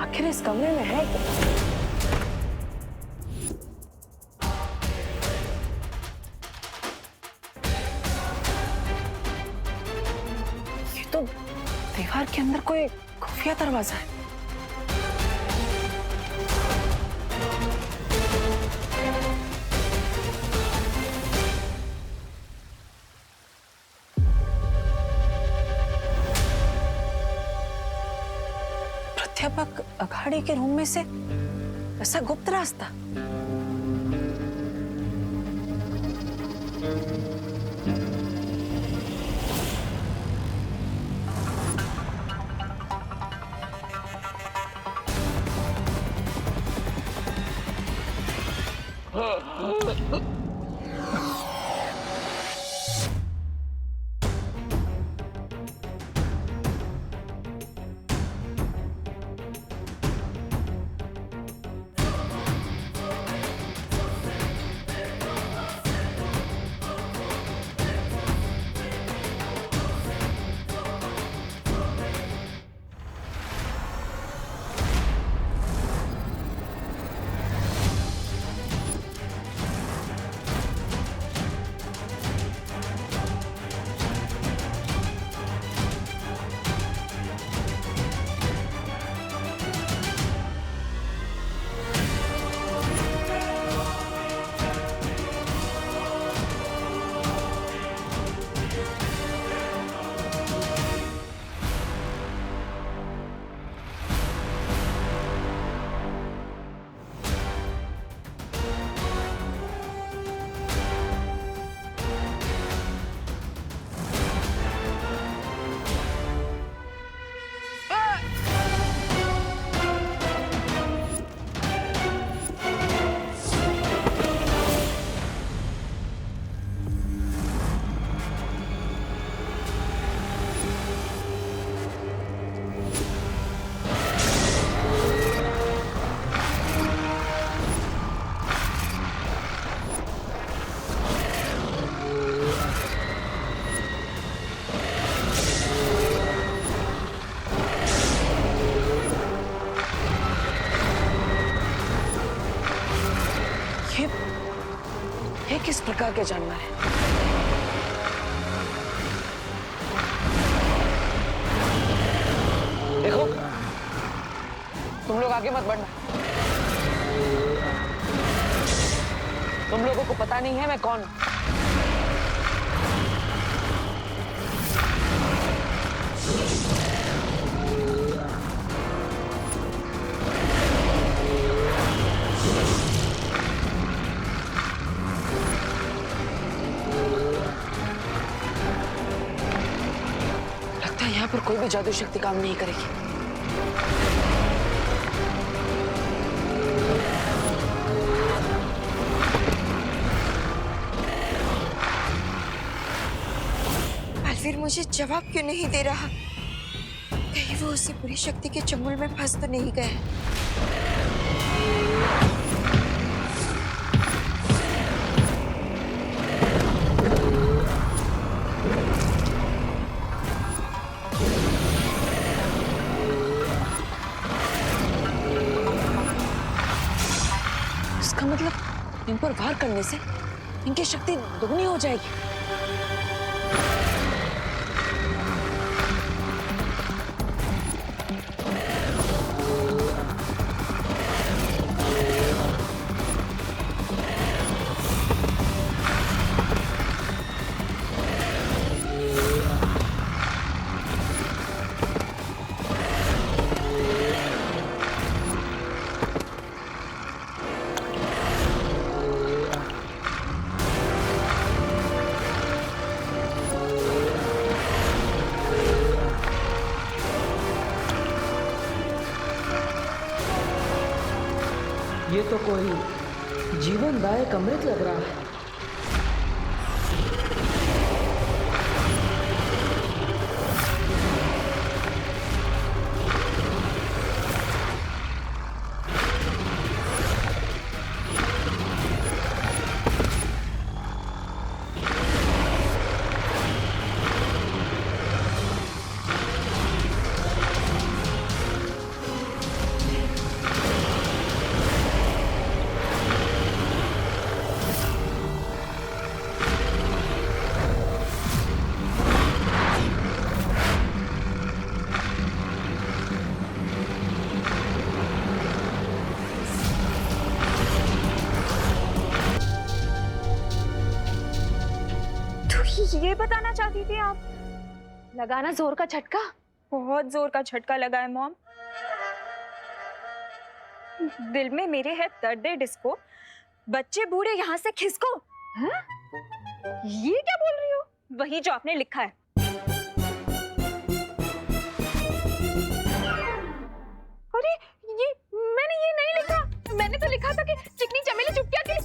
आखिर इस कमरे में है क्या? ये तो दीवार के अंदर कोई खुफिया दरवाजा है। प्राध्यापक अखाड़े के रूम में से ऐसा गुप्त रास्ता? ये किस प्रकार के जानवर है? देखो, तुम लोग आगे मत बढ़ना। तुम लोगों को पता नहीं है मैं कौन हूं। यहाँ पर कोई भी जादू शक्ति काम नहीं करेगी। अलवीर मुझे जवाब क्यों नहीं दे रहा? कहीं वो उसी बुरी शक्ति के चंगुल में फंस तो नहीं गए? मतलब इन पर वार करने से इनकी शक्ति दोगुनी हो जाएगी। ये तो कोई जीवनदायक अमृत लग रहा है। ये बताना चाहती थी आप? लगाना जोर का झटका? बहुत जोर का झटका लगा है मॉम। दिल में मेरे है दर्द डिस्को, बच्चे बूढ़े यहाँ से खिसको। हाँ? ये क्या बोल रही हो? वही जो आपने लिखा है। अरे ये मैंने ये नहीं लिखा। मैंने तो लिखा था कि चिकनी चमेली चुपकिया के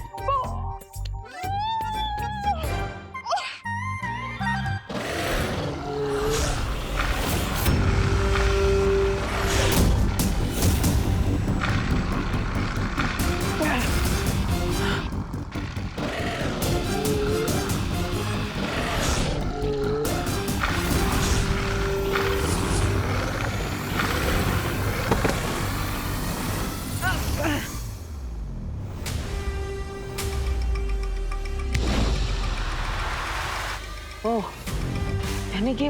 ओह, यानी कि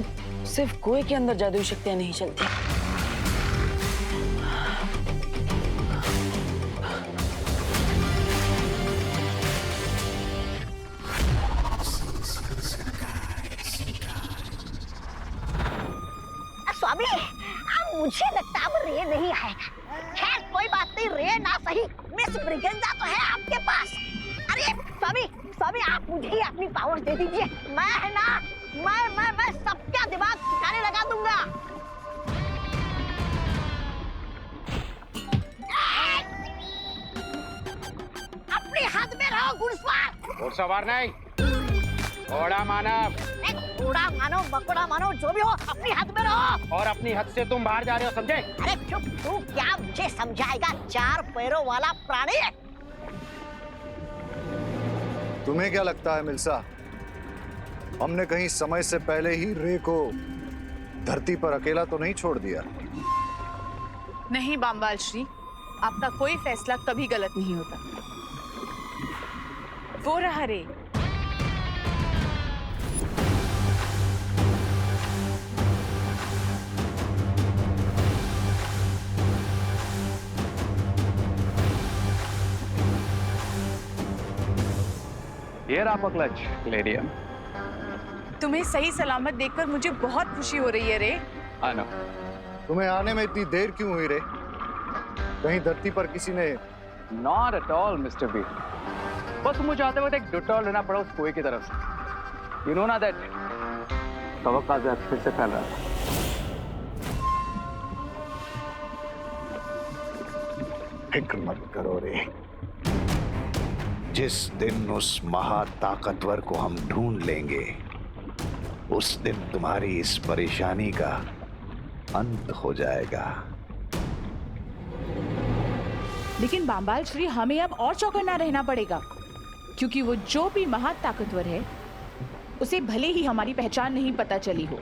सिर्फ कोई के अंदर जादुई शक्तियां नहीं चलती। स्वामी, अब मुझे लगता अब रे नहीं आएगा। खैर कोई बात नहीं, रे ना सही, मिस ब्रिगेंजा तो है आपके पास। अरे स्वामी, स्वामी आप मुझे ही अपनी पावर दे दीजिए। मैं है ना, मैं सबका दिमाग ठिकाने लगा दूंगा। अपनी हद में रहो घुड़सवार। घुड़सवार नहीं, घोड़ा मानव। घोड़ा मानो बकोड़ा मानो जो भी हो, अपनी हद में रहो। और अपनी हद से तुम बाहर जा रहे हो, समझे? अरे चुप, तू क्या मुझे समझाएगा, चार पैरों वाला प्राणी। तुम्हें क्या लगता है मिल्सा, हमने कहीं समय से पहले ही रे को धरती पर अकेला तो नहीं छोड़ दिया? नहीं बामबाल श्री, आपका कोई फैसला कभी गलत नहीं होता। वो रहा रे। ये रहा क्लच, लेडियम। तुम्हें सही सलामत देखकर मुझे बहुत खुशी हो रही है रे। आना। तुम्हें आने में इतनी देर क्यों हुई रे? कहीं धरती पर किसी ने? Not at all, Mr. B. बस मुझे आते वक्त एक डिटॉल लेना पड़ा उस कुएं की तरफ से। You know ना that तवक्का जब फिर से फैल रहा था। फिक्र मत करो रे, जिस दिन उस महाताकतवर को हम ढूंढ लेंगे, उस दिन तुम्हारी इस परेशानी का अंत हो जाएगा। लेकिन बामबाल श्री, हमें अब और चौकन्ना रहना पड़ेगा, क्योंकि वो जो भी महाताकतवर है, उसे भले ही हमारी पहचान नहीं पता चली हो,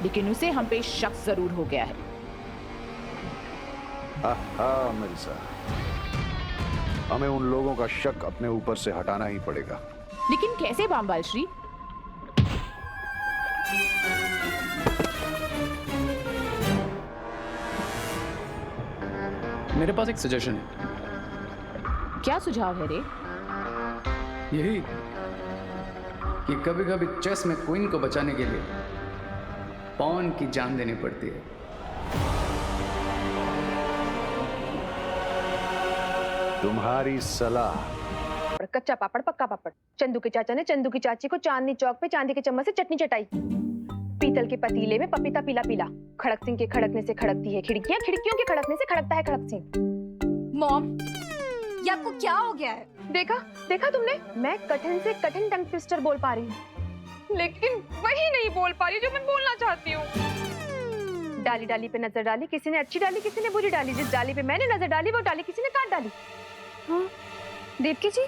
लेकिन उसे हम पे शक जरूर हो गया है। हाँ मिर्जा, हमें उन लोगों का शक अपने ऊपर से हटाना ही पड़ेगा। लेकिन कैसे बामबाल श्री? मेरे पास एक सजेशन है। क्या सुझाव है रे? यही कि कभी कभी चेस में क्वीन को बचाने के लिए पॉन की जान देनी पड़ती है। तुम्हारी सलाह। कच्चा पापड़ पक्का पापड़। चंदू के चाचा ने चंदू की चाची को चांदनी चौक पे चांदी के चम्मच से चटनी चटाई। पीतल के पतीले में पपीता पीला पीला। खड़क सिंह के खड़कने से खड़कती है खिड़कियां, खिड़कियों के खड़कने से खड़कता है खड़क सिंह। मॉम, ये आपको क्या हो गया है? देखा देखा तुमने, मैं कठिन से कठिन टंग ट्विस्टर बोल पा रही हूँ, लेकिन वही नहीं बोल पा रही जो मैं बोलना चाहती हूँ। डाली डाली पे नजर डाली, किसी ने अच्छी डाली किसी ने बुरी डाली। जिस डाली पे मैंने नजर डाली वो डाली किसी ने काट डाली। हाँ, देवकी जी,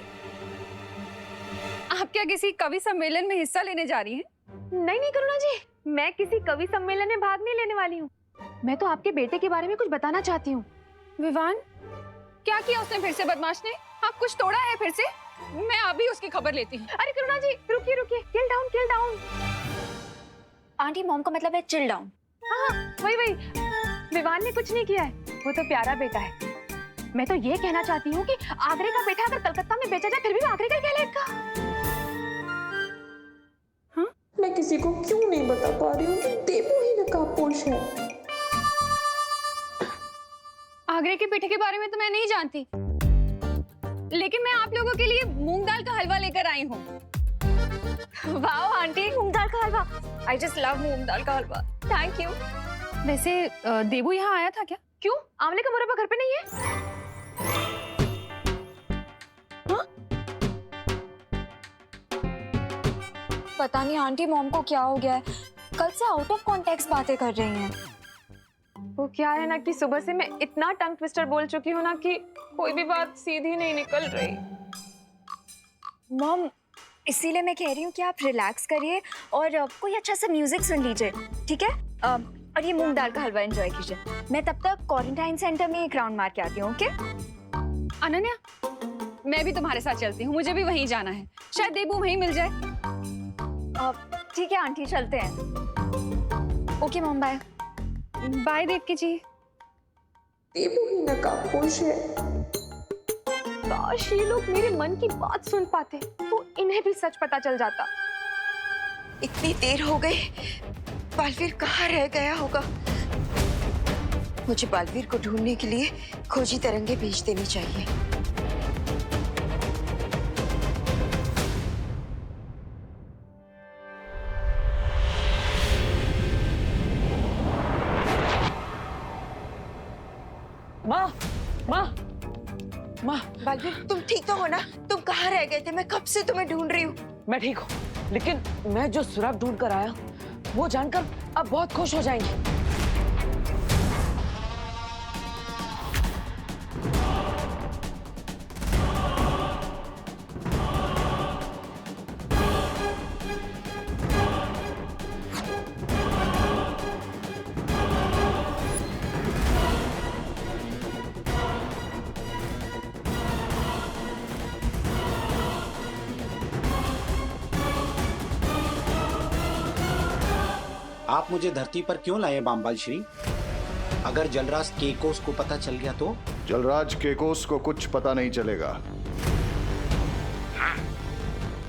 आप क्या किसी कवि सम्मेलन में हिस्सा लेने जा रही हैं? नहीं नहीं करुणा जी, मैं किसी कवि सम्मेलन में भाग नहीं लेने वाली हूँ। मैं तो आपके बेटे के बारे में कुछ बताना चाहती हूँ। विवान, क्या किया उसने फिर से? बदमाश ने आप कुछ तोड़ा है फिर से? मैं अभी उसकी खबर लेती हूँ। अरे करुणा जी रुकिए रुकिए, किल डाउन किल डाउन। आंटी, मॉम का मतलब है चिल डाउन। हाँ वही वही, विवान ने कुछ नहीं किया है, वो तो प्यारा बेटा है। मैं तो ये कहना चाहती हूँ कि आगरे का बेटा अगर कलकत्ता में बेचा जाए फिर भी वो आगरे का ही कहलाएगा। मैं किसी को क्यों नहीं बता पा रही हूँ कि देवू ही नकाबपोश है। आगरे के पीठे के बारे में तो मैं नहीं जानती, लेकिन मैं आप लोगों के लिए मूंग दाल का हलवा लेकर आई हूँ। वाओ आंटी, मूंग दाल का हलवा, आई जस्ट लव मूंग दाल का हलवा, थैंक यू। वैसे देवू यहाँ आया था क्या? क्यों, आंवले का मुरब्बा घर पे नहीं है? पता नहीं आंटी, मॉम को क्या हो गया है, कल से आउट ऑफ कॉन्टेक्स्ट बातें कर रही हैं। वो क्या है ना कि सुबह से मैं इतना टंग ट्विस्टर बोल चुकी हूँ ना कि कोई भी बात सीधी नहीं निकल रही। मॉम, इसीलिए मैं कह रही हूँ कि आप रिलैक्स करिए और कोई अच्छा सा म्यूजिक सुन लीजिए, ठीक है? और ये मूंग दाल का हलवा एंजॉय कीजिए। मैं तब तक क्वारंटाइन सेंटर में एक राउंड मार के आती हूँ, ओके? अनन्या, मैं भी तुम्हारे साथ चलती हूँ, मुझे भी वहीं जाना है, शायद देबू वहीं मिल जाए। ठीक है आंटी, चलते हैं। Okay mom, bye bye Devki ji. Devu ही नकाबपोश है। काश ये लोग मेरे मन की बात सुन पाते तो इन्हें भी सच पता चल जाता। इतनी देर हो गई, बालवीर कहाँ रह गया होगा? मुझे बालवीर को ढूंढने के लिए खोजी तरंगे भेज देनी चाहिए। माँ, माँ, माँ, बालवीर, तुम ठीक तो हो ना? तुम कहाँ रह गए थे? मैं कब से तुम्हें ढूंढ रही हूँ। मैं ठीक हूँ, लेकिन मैं जो सुराग ढूंढ कर आया वो जानकर आप बहुत खुश हो जाएंगे। आप मुझे धरती पर क्यों लाए बामबाल श्री? अगर जलराज केकोस को पता चल गया तो? जलराज केकोस को कुछ पता नहीं चलेगा।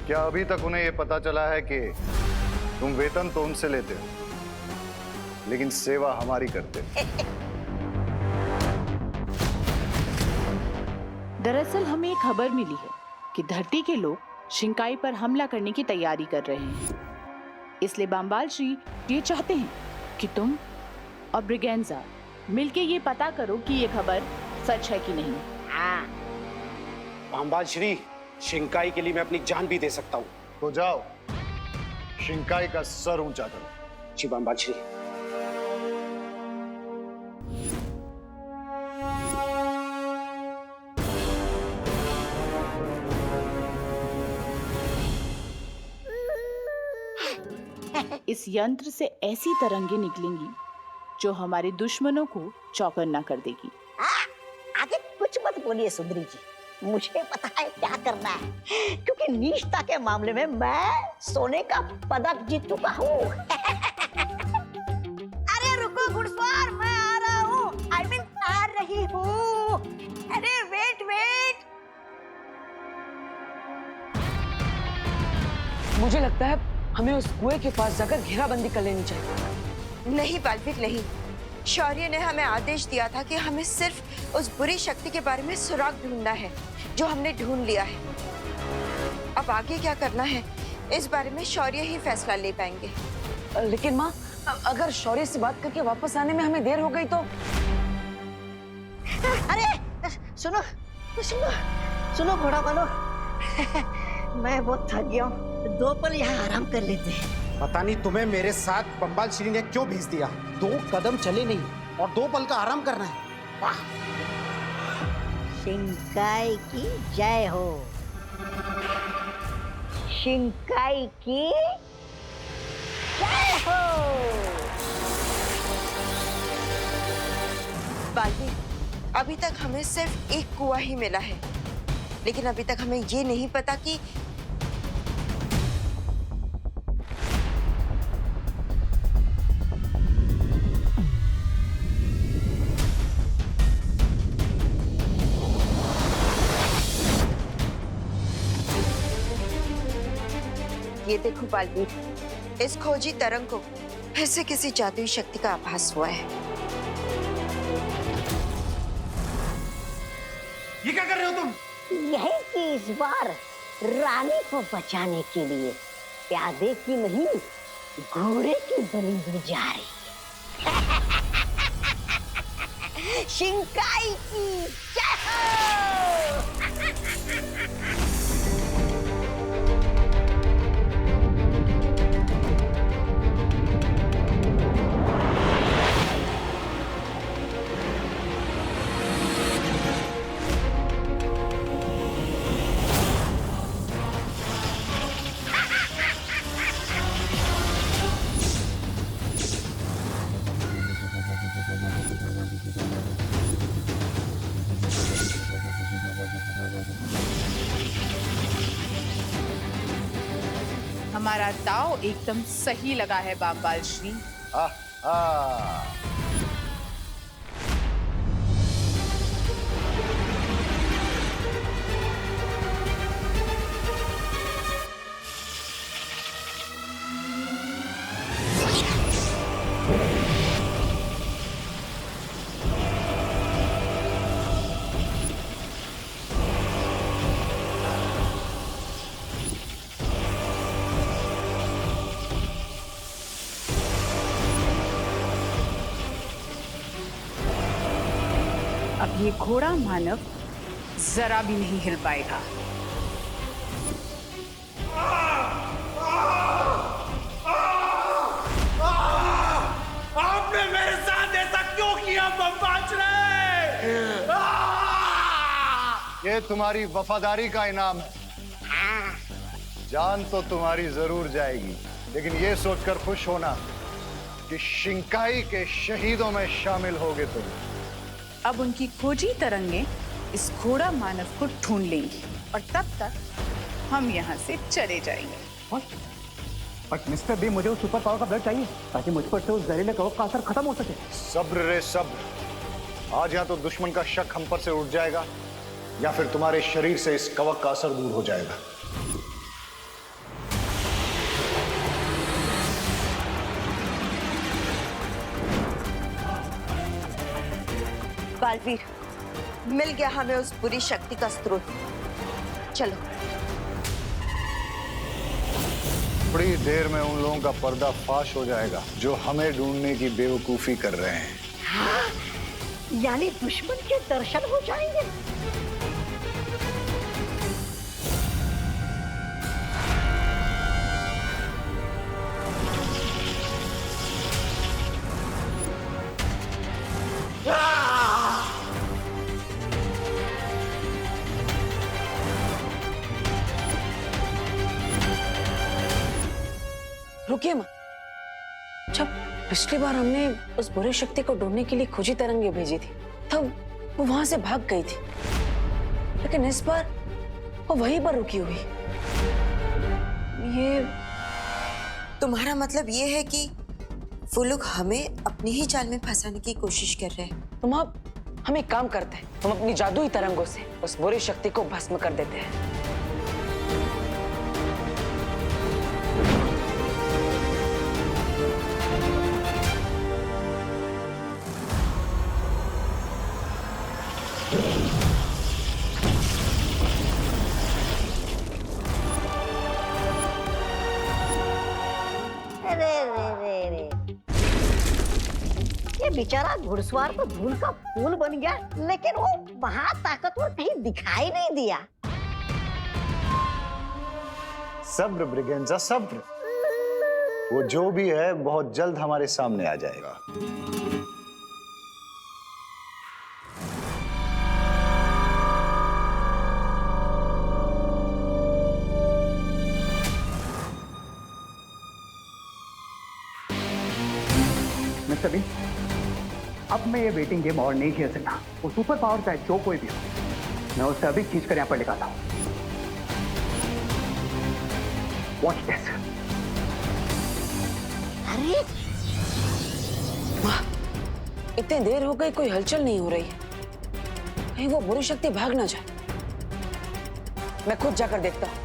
क्या अभी तक उन्हें यह पता चला है कि तुम वेतन तो उनसे लेते हो, लेकिन सेवा हमारी करते हो? दरअसल हमें एक खबर मिली है कि धरती के लोग शिंकाई पर हमला करने की तैयारी कर रहे हैं। इसलिए बामबाल श्री ये चाहते हैं कि तुम और ब्रिगेंजा मिलके ये पता करो कि ये खबर सच है कि नहीं। बामबाल श्री, शिंकाई के लिए मैं अपनी जान भी दे सकता हूँ। तो जाओ, शिंकाई का सर ऊंचा करो। जी बामबाल श्री। इस यंत्र से ऐसी तरंगे निकलेंगी जो हमारे दुश्मनों को चौकन्ना कर देगी। आगे कुछ मत बोलिए सुंदरी जी, मुझे पता है क्या करना है, क्योंकि निष्ठा के मामले में मैं सोने का पदक जीत चुका हूँ। अरे रुको घुड़सवार, मैं आ रहा हूँ। आई मीन आ रही हूँ। अरे वेट वेट। मुझे लगता है हमें उस कुएं के पास जाकर घेराबंदी कर लेनी चाहिए। नहीं बालवीर, नहीं। शौर्य ने हमें आदेश दिया था कि हमें सिर्फ उस बुरी शक्ति के बारे में सुराग ढूंढना है, जो हमने ढूंढ लिया है। अब आगे क्या करना है, इस बारे में शौर्य ही फैसला ले पाएंगे। लेकिन माँ, अगर शौर्य से बात करके वापस आने में हमें देर हो गई तो? अरे सुनो सुनो सुनो घोड़ा वालों, मैं बहुत थक गया हूँ, 2 पल यहाँ आराम कर लेते हैं। पता नहीं तुम्हें मेरे साथ बम्बाल श्री ने क्यों भेज दिया। 2 कदम चले नहीं और 2 पल का आराम करना है। वाह! शिंकाई की जय हो। शिंकाई की जय हो। बालवीर, अभी तक हमें सिर्फ एक कुआं ही मिला है, लेकिन अभी तक हमें ये नहीं पता कि ये देखो बालवीर, इस खोजी तरंग को फिर से किसी जादुई शक्ति का आभास हुआ है। ये क्या कर रहे हो तुम? यही कि इस बार रानी को बचाने के लिए प्यादे की नहीं घोड़े की बलि दी जा रही। शिंकाई की जय हो! हमारा दाव एकदम सही लगा है बामबाल श्री। अब ये घोड़ा मानव जरा भी नहीं हिल पाएगा। आपने मेरे साथ ऐसा क्यों किया बम्बाचरे? ये तुम्हारी वफादारी का इनाम है। जान तो तुम्हारी जरूर जाएगी, लेकिन ये सोचकर खुश होना कि शिंकाई के शहीदों में शामिल होगे तुम। अब उनकी खोजी तरंगे इस घोड़ा मानव को ढूंढ लेंगी और तब तक हम यहाँ से चले जाएंगे। बट मिस्टर बी, मुझे उस सुपर पावर का ब्लड चाहिए ताकि मुझ पर से उस जहरीले कवक का असर खत्म हो सके। सब्र रे सब्र। आज या तो दुश्मन का शक हम पर से उठ जाएगा या फिर तुम्हारे शरीर से इस कवक का असर दूर हो जाएगा। बालवीर, मिल गया हमें उस बुरी शक्ति का स्रोत। चलो। थोड़ी देर में उन लोगों का पर्दा फाश हो जाएगा जो हमें ढूंढने की बेवकूफी कर रहे हैं। हाँ, यानी दुश्मन के दर्शन हो जाएंगे। रुकिए माँ, जब पिछली बार हमने उस बुरी शक्ति को ढूंढने के लिए खोजी तरंगे भेजी थी तब वो वहां से भाग गई थी, लेकिन इस बार वो वहीं पर रुकी हुई। ये तुम्हारा मतलब ये है कि वो लोग हमें अपनी ही जाल में फंसाने की कोशिश कर रहे हैं? तुम अब हम एक काम करते हैं, हम अपनी जादुई तरंगों से उस बुरी शक्ति को भस्म कर देते हैं। ये बेचारा घुड़सवार तो धूल का फूल बन गया, लेकिन वो महाताकतवर कहीं दिखाई नहीं दिया। सब्र ब्रिगेंजा, सब्र। वो जो भी है बहुत जल्द हमारे सामने आ जाएगा। मिस्टर बी, अब मैं ये वेटिंग गेम और नहीं खेल सकता। वो सुपर पावर चाहे जो कोई भी हो, मैं उसे अभी खींच कर यहाँ पर लेकर आता हूँ। Watch this. अरे वाह, इतनी देर हो गई, कोई हलचल नहीं हो रही है। कहीं वो बुरी शक्ति भाग ना जाए। मैं खुद जाकर देखता हूँ।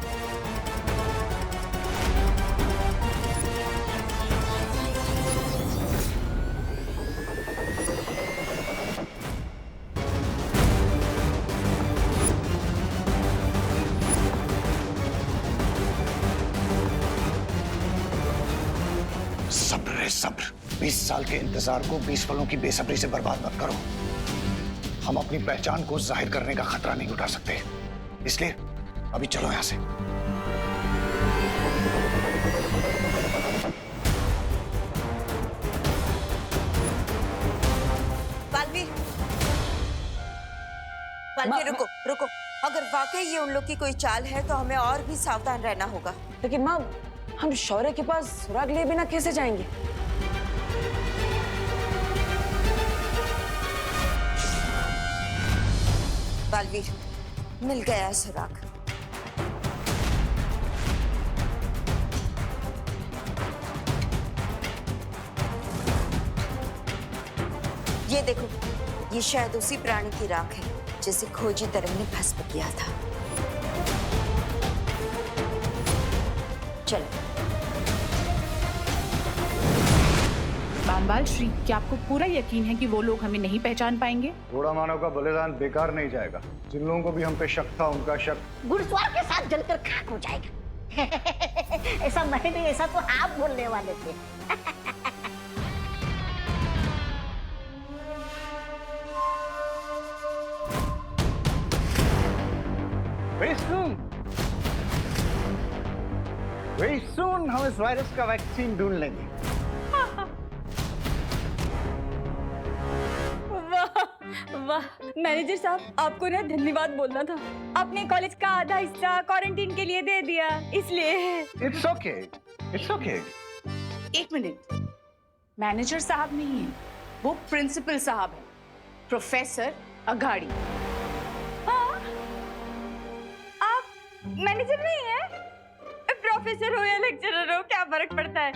है सब्र। 20 साल के इंतजार को 20 पलों की बेसब्री से बर्बाद मत करो। हम अपनी पहचान को जाहिर करने का खतरा नहीं उठा सकते, इसलिए अभी चलो यहां से। बालवीर रुको रुको, अगर वाकई ये उन लोग की कोई चाल है तो हमें और भी सावधान रहना होगा। लेकिन माँ, हम शौर्य के पास सुराग लिए बिना कैसे जाएंगे? बालवीर, मिल गया सुराग। ये देखो, ये शायद उसी प्राणी की राख है जिसे खोजी तरंग ने भस्म किया था। चलो। बामबाल श्री, क्या आपको पूरा यकीन है कि वो लोग हमें नहीं पहचान पाएंगे? थोड़ा मानव का बलिदान बेकार नहीं जाएगा। जिन लोगों को भी हम पे शक था, उनका शक घुड़सवार के साथ जलकर खाक हो जाएगा। ऐसा मैं नहीं, ऐसा तो आप बोलने वाले थे। Very soon हम इस वायरस का वैक्सीन ढूंढ लेंगे। वाह मैनेजर साहब, आपको ना धन्यवाद बोलना था। आपने कॉलेज का आधा हिस्सा क्वारंटीन के लिए दे दिया, इसलिए। It's okay, it's okay। एक मिनट, मैनेजर साहब नहीं है, वो प्रिंसिपल साहब है, प्रोफेसर अघाड़ी। हाँ? आप मैनेजर नहीं है? प्रोफेसर हो या लेक्चरर हो, क्या फर्क पड़ता है?